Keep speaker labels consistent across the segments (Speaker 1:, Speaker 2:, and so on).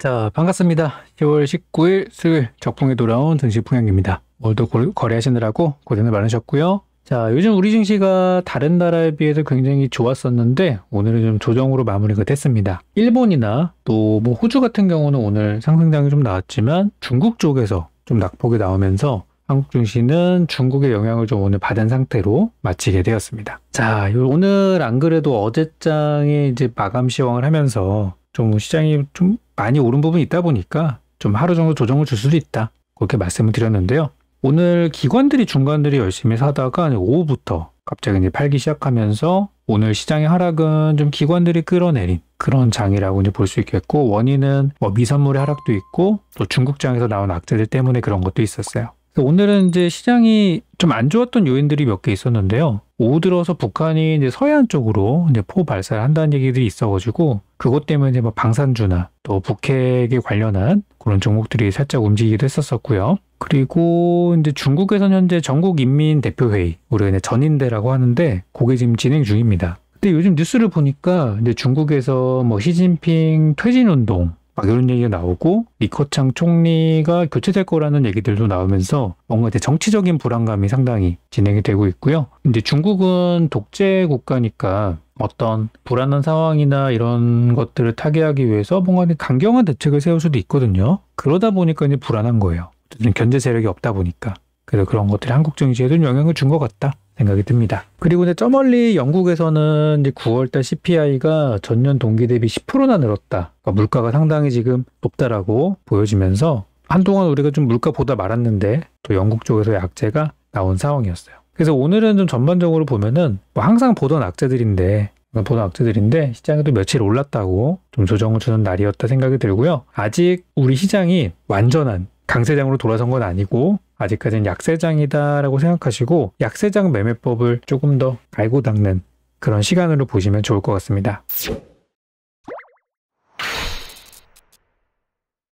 Speaker 1: 자, 반갑습니다. 10월 19일 수요일 적풍에 돌아온 증시풍향입니다. 오늘도 거래하시느라고 고생을 많으셨고요. 자, 요즘 우리 증시가 다른 나라에 비해서 굉장히 좋았었는데 오늘은 좀 조정으로 마무리가 됐습니다. 일본이나 또 뭐 호주 같은 경우는 오늘 상승장이 좀 나왔지만 중국 쪽에서 좀 낙폭이 나오면서 한국 증시는 중국의 영향을 좀 오늘 받은 상태로 마치게 되었습니다. 자, 오늘 안 그래도 어제장에 이제 마감 시황을 하면서 좀 시장이 좀 많이 오른 부분이 있다 보니까 좀 하루 정도 조정을 줄 수도 있다. 그렇게 말씀을 드렸는데요. 오늘 기관들이 중간들이 열심히 사다가 오후부터 갑자기 이제 팔기 시작하면서 오늘 시장의 하락은 좀 기관들이 끌어내린 그런 장이라고 이제 볼 수 있겠고, 원인은 뭐 미선물의 하락도 있고 또 중국장에서 나온 악재들 때문에 그런 것도 있었어요. 오늘은 이제 시장이 좀 안 좋았던 요인들이 몇 개 있었는데요. 오후 들어서 북한이 이제 서해안 쪽으로 이제 포 발사를 한다는 얘기들이 있어가지고 그것 때문에 이제 뭐 방산주나 또 북핵에 관련한 그런 종목들이 살짝 움직이기도 했었고요. 그리고 이제 중국에서는 현재 전국인민대표회의, 우리가 이제 전인대라고 하는데 그게 지금 진행 중입니다. 근데 요즘 뉴스를 보니까 이제 중국에서 뭐 시진핑 퇴진운동 막 이런 얘기가 나오고 리커창 총리가 교체될 거라는 얘기들도 나오면서 뭔가 이제 정치적인 불안감이 상당히 진행이 되고 있고요. 이제 중국은 독재 국가니까 어떤 불안한 상황이나 이런 것들을 타개하기 위해서 뭔가 강경한 대책을 세울 수도 있거든요. 그러다 보니까 이제 불안한 거예요. 견제 세력이 없다 보니까. 그래서 그런 것들이 한국 증시에도 영향을 준 것 같다 생각이 듭니다. 그리고 이제 저 멀리 영국에서는 이제 9월달 CPI가 전년 동기 대비 10%나 늘었다. 그러니까 물가가 상당히 지금 높다라고 보여지면서 한동안 우리가 좀 물가보다 말았는데 또 영국 쪽에서 악재가 나온 상황이었어요. 그래서 오늘은 좀 전반적으로 보면은 뭐 항상 보던 악재들인데 시장에도 며칠 올랐다고 좀 조정을 주는 날이었다 생각이 들고요. 아직 우리 시장이 완전한 강세장으로 돌아선 건 아니고 아직까지는 약세장이다라고 생각하시고 약세장 매매법을 조금 더 알고 닦는 그런 시간으로 보시면 좋을 것 같습니다.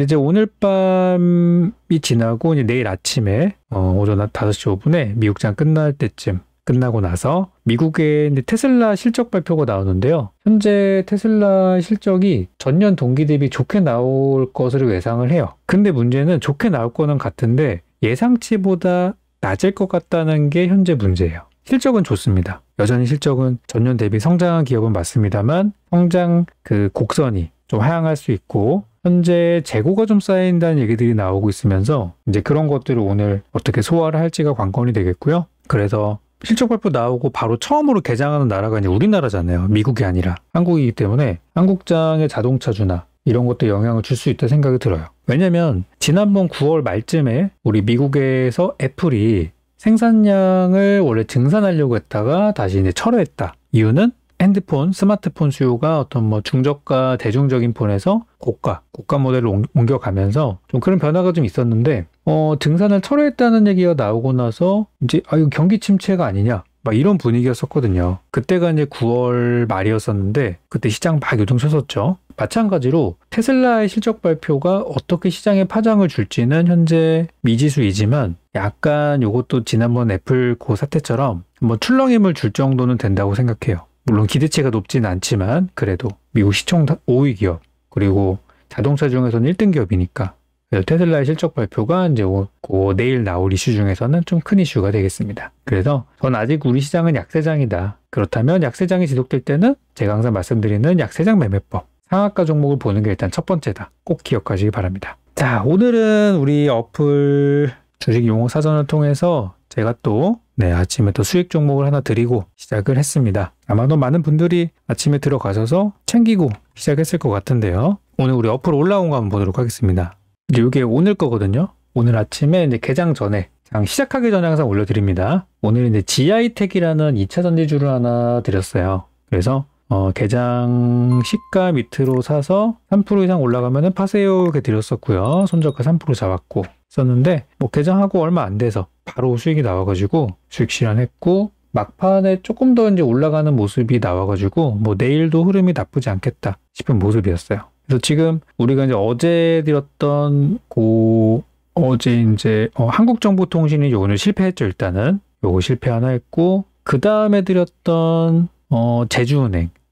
Speaker 1: 이제 오늘 밤이 지나고 이제 내일 아침에 오전 5시 5분에 미국장 끝날 때쯤 끝나고 나서 미국의 테슬라 실적 발표가 나오는데요. 현재 테슬라 실적이 전년 동기 대비 좋게 나올 것으로 예상을 해요. 근데 문제는 좋게 나올 거는 같은데 예상치보다 낮을 것 같다는 게 현재 문제예요. 실적은 좋습니다. 여전히 실적은 전년 대비 성장한 기업은 맞습니다만 성장 그 곡선이 좀 하향할 수 있고 현재 재고가 좀 쌓인다는 얘기들이 나오고 있으면서 이제 그런 것들을 오늘 어떻게 소화를 할지가 관건이 되겠고요. 그래서 실적 발표 나오고 바로 처음으로 개장하는 나라가 이제 우리나라잖아요. 미국이 아니라 한국이기 때문에 한국장의 자동차주나 이런 것도 영향을 줄 수 있다 생각이 들어요. 왜냐면 지난번 9월 말쯤에 우리 미국에서 애플이 생산량을 원래 증산하려고 했다가 다시 이제 철회했다. 이유는 핸드폰, 스마트폰 수요가 어떤 뭐 중저가 대중적인 폰에서 고가 모델로 옮겨가면서 좀 그런 변화가 좀 있었는데 증산을 철회했다는 얘기가 나오고 나서 이제 이거 경기 침체가 아니냐 막 이런 분위기였었거든요. 그때가 이제 9월 말이었었는데 그때 시장 막 요동쳤었죠. 마찬가지로 테슬라의 실적 발표가 어떻게 시장에 파장을 줄지는 현재 미지수이지만 약간 요것도 지난번 애플 그 사태처럼 뭐 출렁임을 줄 정도는 된다고 생각해요. 물론 기대치가 높지는 않지만 그래도 미국 시총 5위 기업 그리고 자동차 중에서는 1등 기업이니까 테슬라의 실적 발표가 이제 내일 나올 이슈 중에서는 좀 큰 이슈가 되겠습니다. 그래서 전 아직 우리 시장은 약세장이다. 그렇다면 약세장이 지속될 때는 제가 항상 말씀드리는 약세장 매매법 상한가 종목을 보는 게 일단 첫 번째다. 꼭 기억하시기 바랍니다. 자, 오늘은 우리 어플 주식 용어 사전을 통해서 제가 또 아침에 또 수익 종목을 하나 드리고 시작을 했습니다. 아마도 많은 분들이 아침에 들어가셔서 챙기고 시작했을 것 같은데요. 오늘 우리 어플 올라온 거 한번 보도록 하겠습니다. 이제 이게 오늘 거거든요. 오늘 아침에 이제 개장 전에, 시작하기 전에 항상 올려드립니다. 오늘 이제 GI텍이라는 2차 전지주를 하나 드렸어요. 그래서 개장 시가 밑으로 사서 3% 이상 올라가면은 파세요 이렇게 드렸었고요. 손절가 3% 잡았고 썼는데 뭐 개장하고 얼마 안 돼서 바로 수익이 나와가지고 수익 실현했고 막판에 조금 더 이제 올라가는 모습이 나와가지고 뭐 내일도 흐름이 나쁘지 않겠다 싶은 모습이었어요. 그래서 지금 우리가 이제 어제 드렸던 어제 이제 한국정보통신이 오늘 실패했죠. 일단은 요거 실패 하나 했고 그 다음에 드렸던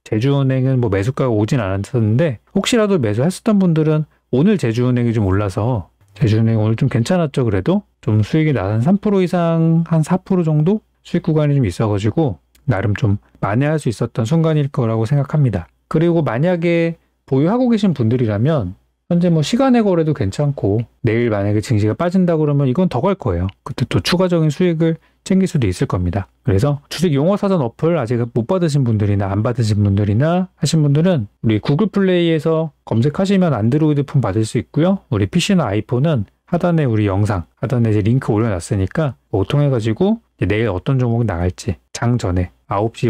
Speaker 1: 제주은행은 뭐 매수가가 오진 않았었는데 혹시라도 매수했었던 분들은 오늘 제주은행이 좀 올라서 제주은행 오늘 좀 괜찮았죠. 그래도 좀 수익이 나한 3% 이상 한 4% 정도 수익 구간이 좀 있어가지고 나름 좀 만회할 수 있었던 순간일 거라고 생각합니다. 그리고 만약에 보유하고 계신 분들이라면 현재 뭐 시간의 거래도 괜찮고 내일 만약에 증시가 빠진다 그러면 이건 더 갈 거예요. 그때 또 추가적인 수익을 챙길 수도 있을 겁니다. 그래서 주식 용어 사전 어플 아직 못 받으신 분들이나 안 받으신 분들이나 하신 분들은 우리 구글 플레이에서 검색하시면 안드로이드 폰 받을 수 있고요. 우리 PC나 아이폰은 하단에 우리 영상 하단에 이제 링크 올려놨으니까 그거 통해가지고 내일 어떤 종목이 나갈지 장 전에 9시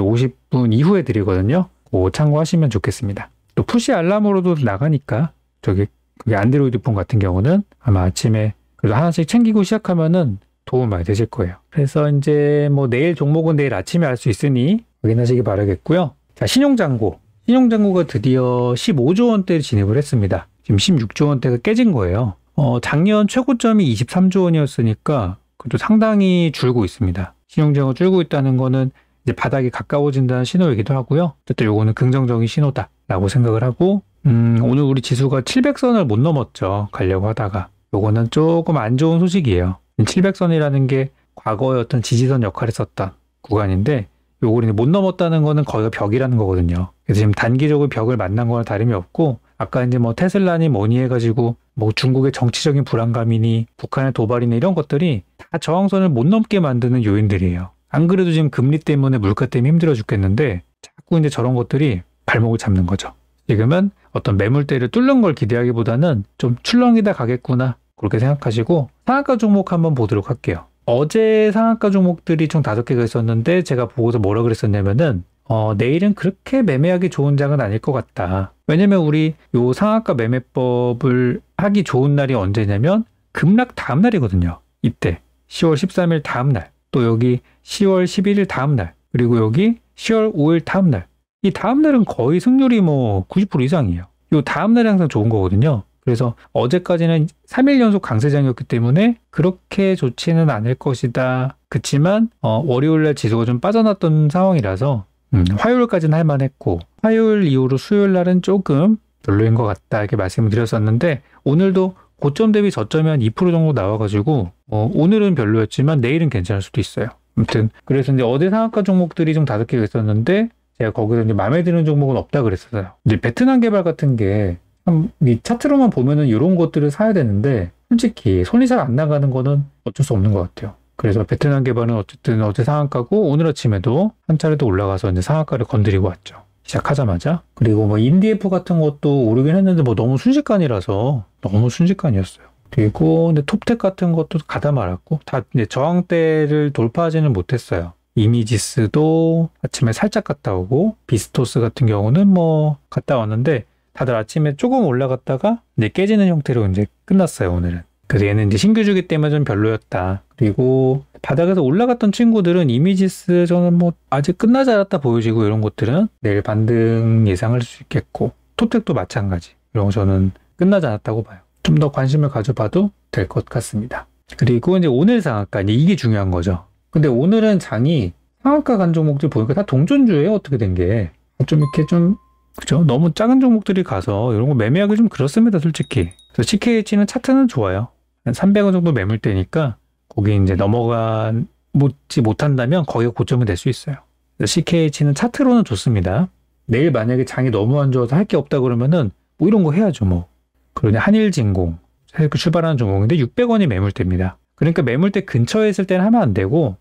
Speaker 1: 50분 이후에 드리거든요. 그거 참고하시면 좋겠습니다. 또 푸시 알람으로도 나가니까 그게 안드로이드 폰 같은 경우는 아마 아침에 그래도 하나씩 챙기고 시작하면은 도움 많이 되실 거예요. 그래서 이제 뭐 내일 종목은 내일 아침에 알 수 있으니 확인하시기 바라겠고요. 자, 신용잔고. 신용잔고가 드디어 15조 원대를 진입을 했습니다. 지금 16조 원대가 깨진 거예요. 작년 최고점이 23조 원이었으니까 그래도 상당히 줄고 있습니다. 신용잔고 줄고 있다는 거는 이제 바닥이 가까워진다는 신호이기도 하고요. 어쨌든 요거는 긍정적인 신호다라고 생각을 하고 오늘 우리 지수가 700선을 못 넘었죠. 가려고 하다가. 요거는 조금 안 좋은 소식이에요. 700선이라는 게 과거의 어떤 지지선 역할을 했었던 구간인데 요걸 못 넘었다는 거는 거의 벽이라는 거거든요. 그래서 지금 단기적으로 벽을 만난 거나 다름이 없고 아까 이제 뭐 테슬라니 뭐니 해가지고 뭐 중국의 정치적인 불안감이니 북한의 도발이니 이런 것들이 다 저항선을 못 넘게 만드는 요인들이에요. 안 그래도 지금 금리 때문에 물가 때문에 힘들어 죽겠는데 자꾸 이제 저런 것들이 발목을 잡는 거죠. 지금은 어떤 매물대를 뚫는 걸 기대하기보다는 좀 출렁이다 가겠구나 그렇게 생각하시고 상한가 종목 한번 보도록 할게요. 어제 상한가 종목들이 총 5개가 있었는데 제가 보고서 뭐라 그랬었냐면은 내일은 그렇게 매매하기 좋은 장은 아닐 것 같다. 왜냐면 우리 요 상한가 매매법을 하기 좋은 날이 언제냐면 급락 다음 날이거든요. 이때 10월 13일 다음 날, 또 여기 10월 11일 다음 날, 그리고 여기 10월 5일 다음 날. 이 다음 날은 거의 승률이 뭐 90% 이상이에요. 요 다음 날이 항상 좋은 거거든요. 그래서 어제까지는 3일 연속 강세장이었기 때문에 그렇게 좋지는 않을 것이다. 그치만 월요일날 지수가 좀 빠져났던 상황이라서 화요일까지는 할만했고 화요일 이후로 수요일날은 조금 별로인 것 같다 이렇게 말씀을 드렸었는데 오늘도 고점 대비 저점이 한 2% 정도 나와가지고 오늘은 별로였지만 내일은 괜찮을 수도 있어요. 아무튼 그래서 이제 어제 상한가 종목들이 좀 5개가 있었는데 제가 거기서 이제 마음에 드는 종목은 없다 그랬었어요. 이제 베트남 개발 같은 게 이 차트로만 보면은 이런 것들을 사야 되는데 솔직히 손이 잘 안 나가는 거는 어쩔 수 없는 것 같아요. 그래서 베트남 개발은 어쨌든 어제 상한가고 오늘 아침에도 한 차례 더 올라가서 이제 상한가를 건드리고 왔죠. 시작하자마자. 그리고 뭐 인디에프 같은 것도 오르긴 했는데 뭐 너무 순식간이라서 너무 순식간이었어요. 그리고 근데 톱텍 같은 것도 가다 말았고 다 이제 저항대를 돌파하지는 못했어요. 이미지스도 아침에 살짝 갔다 오고 비스토스 같은 경우는 뭐 갔다 왔는데 다들 아침에 조금 올라갔다가 이제 깨지는 형태로 이제 끝났어요, 오늘은. 그래서 얘는 이제 신규주기 때문에 좀 별로였다. 그리고 바닥에서 올라갔던 친구들은 이미지스 저는 뭐 아직 끝나지 않았다 보여지고 이런 것들은 내일 반등 예상할 수 있겠고 톱텍도 마찬가지. 이런 거 저는 끝나지 않았다고 봐요. 좀 더 관심을 가져봐도 될 것 같습니다. 그리고 이제 오늘 상한가, 이게 중요한 거죠. 근데 오늘은 장이 상한가 간 종목들 보니까 다 동전주예요, 어떻게 된 게. 좀 이렇게 좀 그죠? 너무 작은 종목들이 가서 이런 거 매매하기 좀 그렇습니다, 솔직히. 그래서 CKH는 차트는 좋아요. 한 300원 정도 매물대니까 거기 이제 넘어가지 못한다면 거기가 고점이 될 수 있어요. 그래서 CKH는 차트로는 좋습니다. 내일 만약에 장이 너무 안 좋아서 할 게 없다 그러면은 뭐 이런 거 해야죠, 뭐. 그러니 한일진공 출발하는 종목인데 600원이 매물대입니다. 그러니까 매물대 근처에 있을 때는 하면 안 되고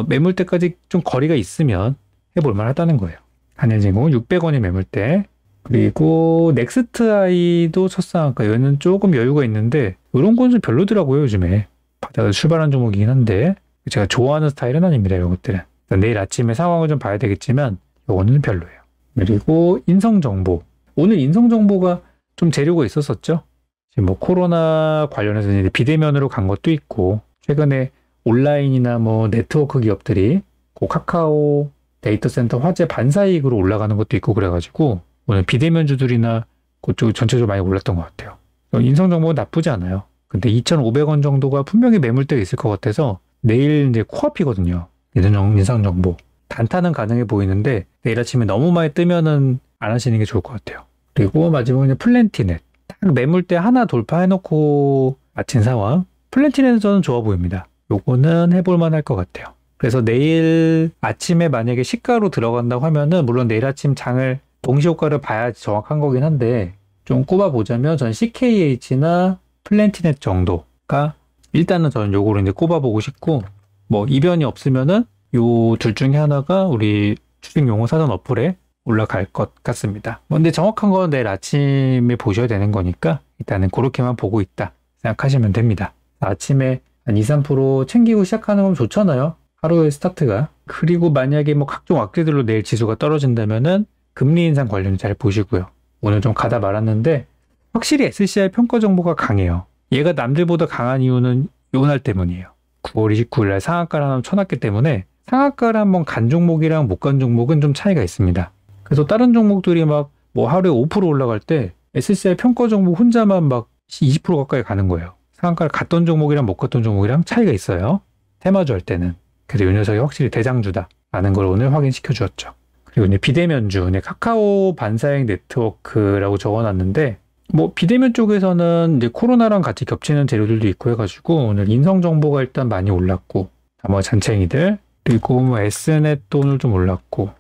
Speaker 1: 매물대까지 좀 거리가 있으면 해볼 만하다는 거예요. 한일진공은 600원이 매물대. 그리고 넥스트아이도 첫 상한가. 얘는 조금 여유가 있는데 이런 건 좀 별로더라고요, 요즘에. 바닥에서 출발한 종목이긴 한데 제가 좋아하는 스타일은 아닙니다, 이런 것들은. 내일 아침에 상황을 좀 봐야 되겠지만 이거는 별로예요. 그리고 인성정보. 오늘 인성정보가 좀 재료가 있었었죠. 지금 뭐 코로나 관련해서 이제 비대면으로 간 것도 있고 최근에 온라인이나 뭐 네트워크 기업들이 그 카카오 데이터 센터 화재 반사이익으로 올라가는 것도 있고 그래가지고 오늘 비대면주들이나 그쪽 전체적으로 많이 올랐던 것 같아요. 인성정보는 나쁘지 않아요. 근데 2,500원 정도가 분명히 매물대가 있을 것 같아서 내일 이제 코앞이거든요. 인성정보. 단타는 가능해 보이는데 내일 아침에 너무 많이 뜨면은 안 하시는 게 좋을 것 같아요. 그리고 마지막에 플랜티넷. 딱 딱 매물대 하나 돌파해놓고 마친 상황. 플랜티넷은 좋아 보입니다. 요거는 해볼 만할 것 같아요. 그래서 내일 아침에 만약에 시가로 들어간다고 하면은 물론 내일 아침 장을 동시효과를 봐야지 정확한 거긴 한데 좀 꼽아보자면 전 CKH나 플랜티넷 정도가 일단은 저는 요거를 이제 꼽아보고 싶고 뭐 이변이 없으면은 요 둘 중에 하나가 우리 주식 용어 사전 어플에 올라갈 것 같습니다. 근데 정확한 건 내일 아침에 보셔야 되는 거니까 일단은 그렇게만 보고 있다 생각하시면 됩니다. 아침에 한 2, 3% 챙기고 시작하는 건 좋잖아요. 하루의 스타트가. 그리고 만약에 뭐 각종 악재들로 내일 지수가 떨어진다면은 금리 인상 관련 잘 보시고요. 오늘 좀 가다 말았는데 확실히 SCI 평가 정보가 강해요. 얘가 남들보다 강한 이유는 요날 때문이에요. 9월 29일 날 상한가를 하나 쳐놨기 때문에 상한가를 한번 간 종목이랑 못 간 종목은 좀 차이가 있습니다. 그래서 다른 종목들이 막 뭐 하루에 5% 올라갈 때 SCI 평가 정보 혼자만 막 20% 가까이 가는 거예요. 상한가를 갔던 종목이랑 못 갔던 종목이랑 차이가 있어요. 테마주 할 때는. 그래서 이 녀석이 확실히 대장주다라는 걸 오늘 확인시켜 주었죠. 그리고 이제 비대면주, 카카오 반사행 네트워크라고 적어놨는데 뭐 비대면 쪽에서는 이제 코로나랑 같이 겹치는 재료들도 있고 해가지고 오늘 인성 정보가 일단 많이 올랐고 뭐 잔챙이들 그리고 뭐 S넷도 오늘 좀 올랐고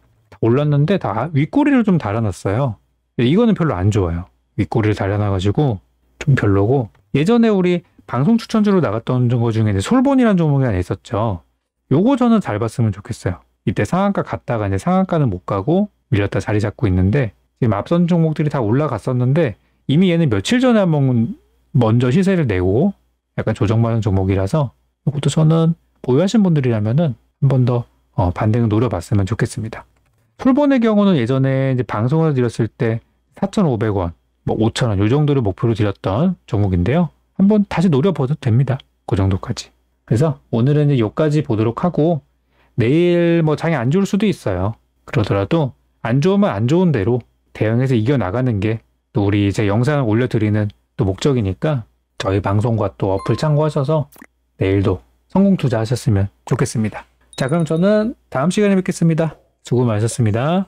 Speaker 1: 올랐는데 다 윗꼬리를 좀 달아놨어요. 이거는 별로 안 좋아요. 윗꼬리를 달아놔가지고 좀 별로고 예전에 우리 방송 추천주로 나갔던 거 중에 솔본이라는 종목이 하나 있었죠. 요거 저는 잘 봤으면 좋겠어요. 이때 상한가 갔다가 이제 상한가는 못 가고 밀렸다 자리 잡고 있는데 지금 앞선 종목들이 다 올라갔었는데 이미 얘는 며칠 전에 한번 먼저 시세를 내고 약간 조정받은 종목이라서 이것도 저는 보유하신 분들이라면은 한 번 더 반등을 노려봤으면 좋겠습니다. 솔본의 경우는 예전에 이제 방송을 드렸을 때 4,500원, 뭐 5,000원 요 정도를 목표로 드렸던 종목인데요. 한번 다시 노려봐도 됩니다. 그 정도까지. 그래서 오늘은 이제 요까지 보도록 하고 내일 뭐 장이 안 좋을 수도 있어요. 그러더라도 안 좋으면 안 좋은 대로 대응해서 이겨나가는 게 또 우리 이제 영상을 올려드리는 또 목적이니까 저희 방송과 또 어플 참고하셔서 내일도 성공 투자하셨으면 좋겠습니다. 자, 그럼 저는 다음 시간에 뵙겠습니다. 수고 많으셨습니다.